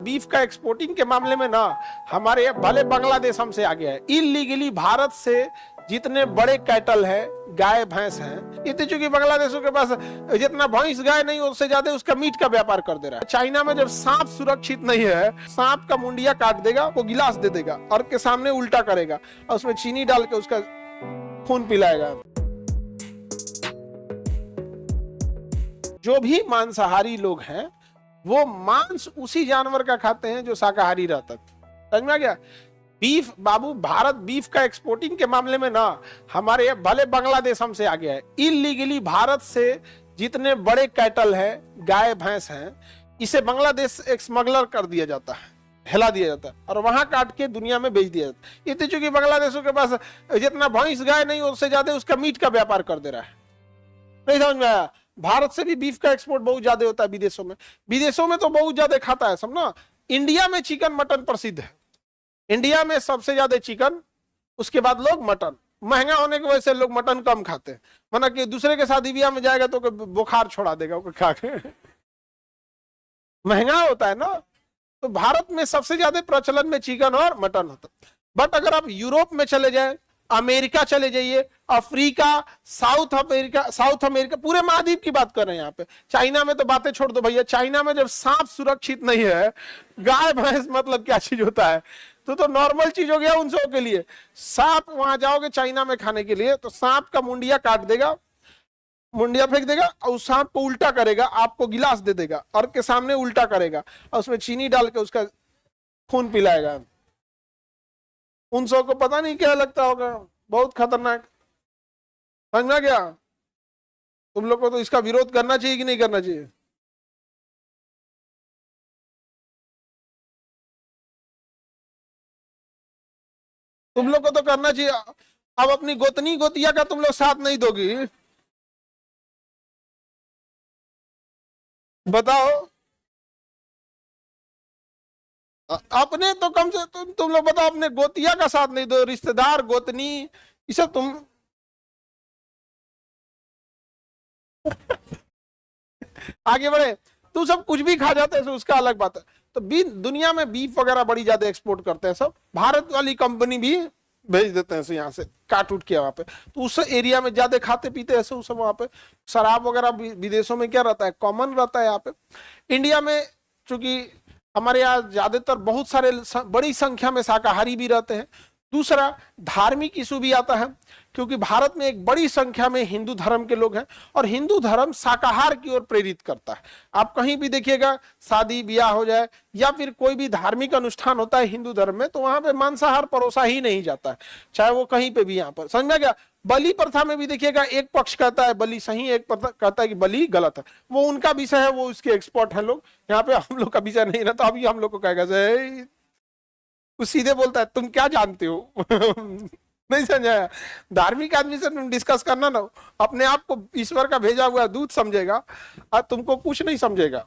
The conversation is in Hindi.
बीफ का एक्सपोर्टिंग के मामले में ना हमारे भले बांग्लादेश हमसे आगे है। इलीगली भारत से जितने बड़े कैटल है, गाय भैंस है, इतने चूंकि बांग्लादेशों के पास जितना भैंस गाय नहीं उससे ज्यादा उसका मीट का व्यापार कर दे रहा है। चाइना में जब सांप सुरक्षित नहीं है, सांप का मुंडिया काट देगा, वो गिलास दे देगा और के सामने उल्टा करेगा और उसमें चीनी डाल के उसका खून पिलाएगा। जो भी मांसाहारी लोग हैं वो मांस उसी जानवर का खाते हैं जो शाकाहारी रहता है। समझ में आ गया? बीफ बाबू, भारत बीफ का एक्सपोर्टिंग के मामले में ना हमारे भले बांग्लादेश हमसे आगे है। इलीगली भारत से जितने बड़े कैटल है, गाय भैंस हैं, इसे बांग्लादेश एक स्मगलर कर दिया जाता है, हिला दिया जाता है और वहां काट के दुनिया में बेच दिया जाता है। इतने चूंकि बांग्लादेशों के पास जितना भैंस गाय नहीं उससे ज्यादा उसका मीट का व्यापार कर दे रहा है। नहीं समझ में आया? भारत से भी बीफ का एक्सपोर्ट बहुत ज्यादा होता है विदेशों में। विदेशों में तो बहुत ज्यादा खाता है सब ना। इंडिया में चिकन मटन प्रसिद्ध है। इंडिया में सबसे ज्यादा चिकन, उसके बाद लोग मटन। महंगा होने की वजह से लोग मटन कम खाते हैं, वरना कि दूसरे के शादी ब्याह में जाएगा तो बुखार छोड़ा देगा खा के। महंगा होता है ना। तो भारत में सबसे ज्यादा प्रचलन में चिकन और मटन होता है। बट अगर आप यूरोप में चले जाए, अमेरिका चले जाइए, अफ्रीका, साउथ अमेरिका, पूरे महाद्वीप की बात कर रहे हैं यहाँ पे। चाइना में तो बातें छोड़ दो भैया। चाइना में जब सांप सुरक्षित नहीं है, गाय भैंस मतलब क्या चीज होता है, तो नॉर्मल चीज हो गया उन सबों के लिए। सांप, वहां जाओगे चाइना में खाने के लिए तो सांप का मुंडिया काट देगा, मुंडिया फेंक देगा और उस सांप को उल्टा करेगा, आपको गिलास दे देगा और के सामने उल्टा करेगा और उसमें चीनी डाल के उसका खून पिलाएगा। उन सब को पता नहीं क्या लगता होगा, बहुत खतरनाक। समझ में आ गया? तुम लोग को तो इसका विरोध करना चाहिए कि नहीं करना चाहिए? तुम लोग को तो करना चाहिए। अब अपनी गोतनी गोतिया का तुम लोग साथ नहीं दोगी? बताओ। अपने तो कम से तुम लोग बताओ, अपने गोतिया का साथ नहीं दो, रिश्तेदार, गोतनी, ये सब तुम आगे बढ़े। तू सब कुछ भी खा जाते हैं तो उसका अलग बात है। तो दुनिया में बीफ वगैरह बड़ी ज्यादा एक्सपोर्ट करते हैं सब। भारत वाली कंपनी भी भेज देते हैं यहाँ से काट उठ के वहां पे। तो उस एरिया में ज्यादा खाते पीते ऐसे उस वहां पे। शराब वगैरह विदेशों में क्या रहता है, कॉमन रहता है। यहाँ पे इंडिया में चूंकि हमारे यहाँ ज्यादातर बहुत सारे बड़ी संख्या में शाकाहारी भी रहते हैं। दूसरा, धार्मिक इशू भी आता है क्योंकि भारत में एक बड़ी संख्या में हिंदू धर्म के लोग हैं और हिंदू धर्म शाकाहार की ओर प्रेरित करता है। आप कहीं भी देखिएगा, शादी ब्याह हो जाए या फिर कोई भी धार्मिक अनुष्ठान होता है हिंदू धर्म में, तो वहां पे मांसाहार परोसा ही नहीं जाता है, चाहे वो कहीं पे भी। यहाँ पर समझ में गया? बलि प्रथा में भी देखिएगा, एक पक्ष कहता है बलि सही, एक कहता है कि बलि गलत है। वो उनका विषय है, वो उसके एक्सपर्ट है लोग। यहाँ पे हम लोग का विषय नहीं रहता। अभी हम लोग को कहेगा वो सीधे बोलता है तुम क्या जानते हो। नहीं समझाया? धार्मिक आदमी से तुम डिस्कस करना ना, अपने आप को ईश्वर का भेजा हुआ दूत समझेगा और तुमको कुछ नहीं समझेगा।